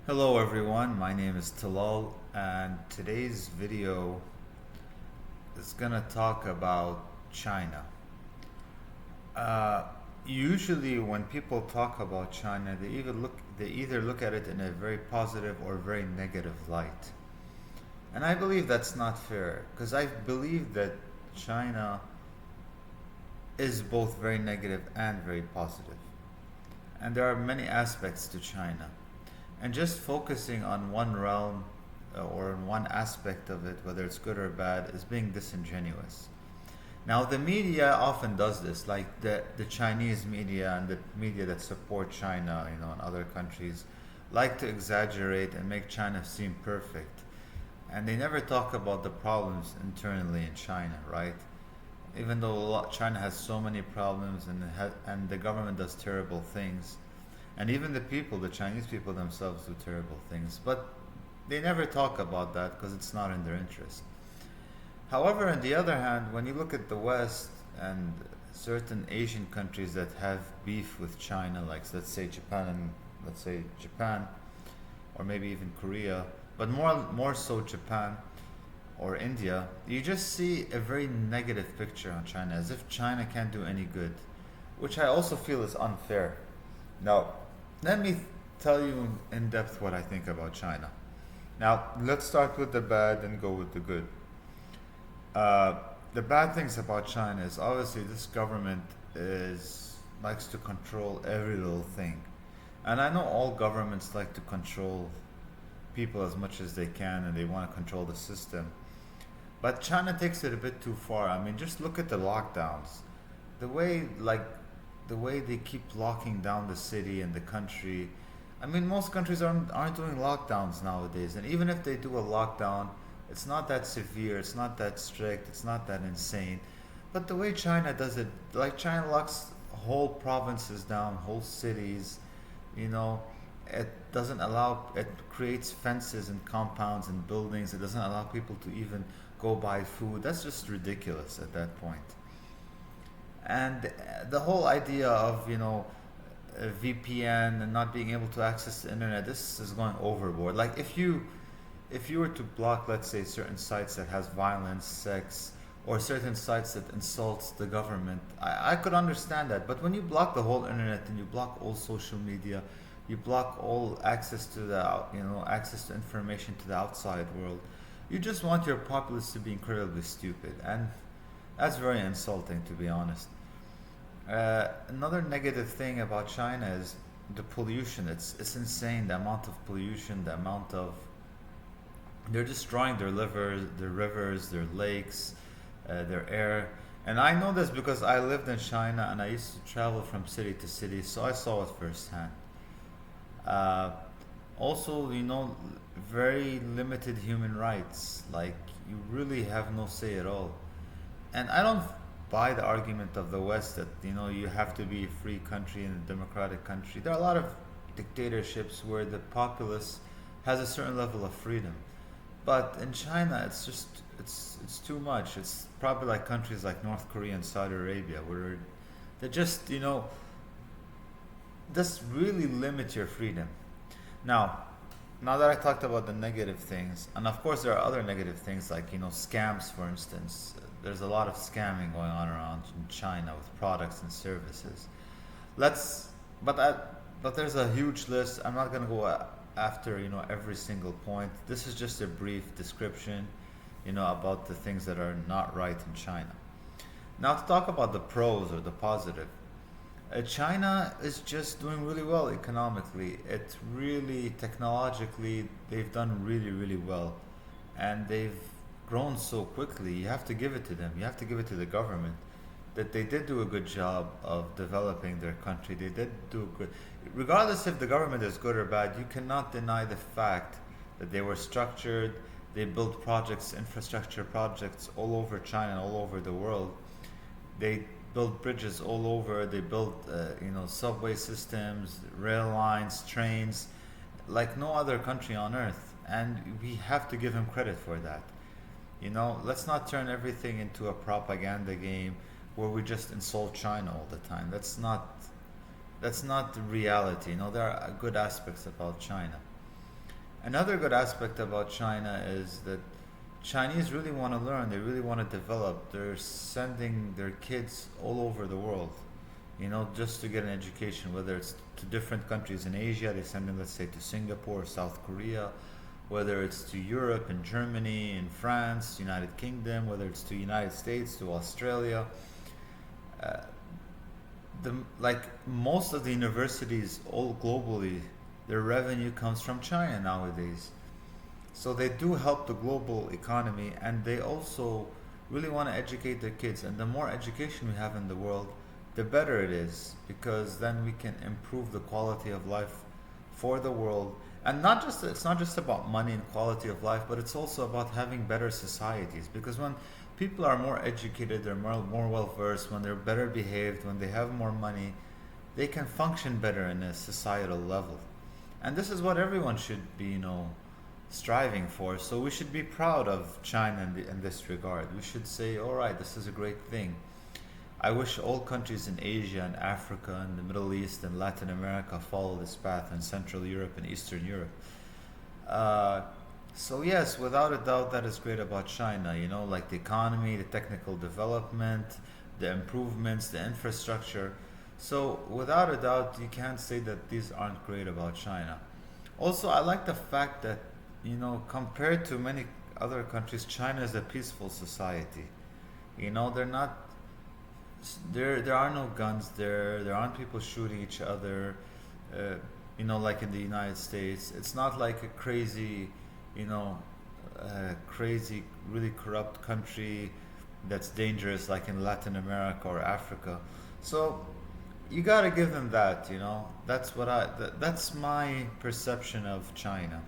Hello everyone, my name is Talal and today's video is gonna talk about China. Uh, Usually when people talk about China, they either look at it in a very positive or very negative light. And I believe that's not fair because I believe that China is both very negative and very positive. And there are many aspects to China. And just focusing on one realm or on one aspect of it, whether it's good or bad, is being disingenuous. Now, the media often does this, like the Chinese media and the media that support China, and other countries, like to exaggerate and make China seem perfect. And they never talk about the problems internally in China, right? Even though China has so many problems and the government does terrible things, and even the Chinese people themselves do terrible things, but they never talk about that because it's not in their interest. However, on the other hand, when you look at the West and certain Asian countries that have beef with China, like let's say Japan, or maybe even Korea, but more so Japan or India, you just see a very negative picture on China, as if China can't do any good, which I also feel is unfair. Now, let me tell you in depth what I think about China. Now, let's start with the bad and go with the good. Uh, the bad things about China is obviously this government is likes to control every little thing, and I know all governments like to control people as much as they can, and they want to control the system. But China takes it a bit too far. I mean, just look at the lockdowns. The way, like, the way they keep locking down the city and the country. I mean, most countries aren't doing lockdowns nowadays, and even if they do a lockdown, it's not that severe, it's not that strict, it's not that insane. But the way China does it, like China locks whole provinces down, whole cities, you know, it doesn't allow, it creates fences and compounds and buildings, it doesn't allow people to even go buy food. That's just ridiculous at that point. And the whole idea of a VPN and not being able to access the internet, this is going overboard. Like if you were to block, let's say, certain sites that has violence, sex, or certain sites that insults the government, I could understand that. But when you block the whole internet and you block all social media, you block all access to access to information to the outside world, you just want your populace to be incredibly stupid, and that's very insulting, to be honest. Another negative thing about China is the pollution. It's insane, the amount of pollution, the amount of they're destroying their rivers, their lakes, their air. And I know this because I lived in China and I used to travel from city to city, so I saw it firsthand. Uh, Also, very limited human rights. Like, you really have no say at all. And I don't buy the argument of the West that you have to be a free country and a democratic country. There are a lot of dictatorships where the populace has a certain level of freedom, but in China, it's too much. It's probably like countries like North Korea and Saudi Arabia, where they just really limit your freedom. Now, now that I talked about the negative things, and of course there are other negative things like scams, for instance. There's a lot of scamming going on around in China with products and services. Let's, but I, but there's a huge list. I'm not gonna go after every single point. This is just a brief description, about the things that are not right in China. Now to talk about the pros or the positive. China is just doing really well economically. It's really technologically, they've done really, really well. And they've grown so quickly. You have to give it to them. You have to give it to the government that they did do a good job of developing their country. They did do good. Regardless if the government is good or bad, you cannot deny the fact that they were structured. They built projects, infrastructure projects all over China and all over the world. They built bridges all over. They built, subway systems, rail lines, trains, like no other country on earth. And we have to give him credit for that. Let's not turn everything into a propaganda game where we just insult China all the time. That's not the reality. There are good aspects about China. Another good aspect about China is that Chinese really want to learn, they really want to develop. They're sending their kids all over the world, just to get an education, whether it's to different countries in Asia, they send them, let's say, to Singapore, South Korea, whether it's to Europe and Germany and France, United Kingdom, whether it's to United States, to Australia. Uh, like most of the universities all globally, their revenue comes from China nowadays. So they do help the global economy, and they also really want to educate their kids. And the more education we have in the world, the better it is, because then we can improve the quality of life for the world. And not just it's not just about money and quality of life, but it's also about having better societies. Because when people are more educated, they're more well versed, when they're better behaved, when they have more money, they can function better in a societal level. And this is what everyone should be, striving for. So we should be proud of China in this regard. We should say, all right, this is a great thing. I wish all countries in Asia and Africa and the Middle East and Latin America follow this path, and Central Europe and Eastern Europe. Uh, so yes, without a doubt, that is great about China. Like the economy, the technical development, the improvements, the infrastructure. So without a doubt, you can't say that these aren't great about China. Also, I like the fact that, compared to many other countries, China is a peaceful society. They're not there are no guns there. There aren't people shooting each other. Uh, like in the United States, it's not like a crazy, you know, crazy, really corrupt country that's dangerous, like in Latin America or Africa. So you gotta give them that. That's what that's my perception of China.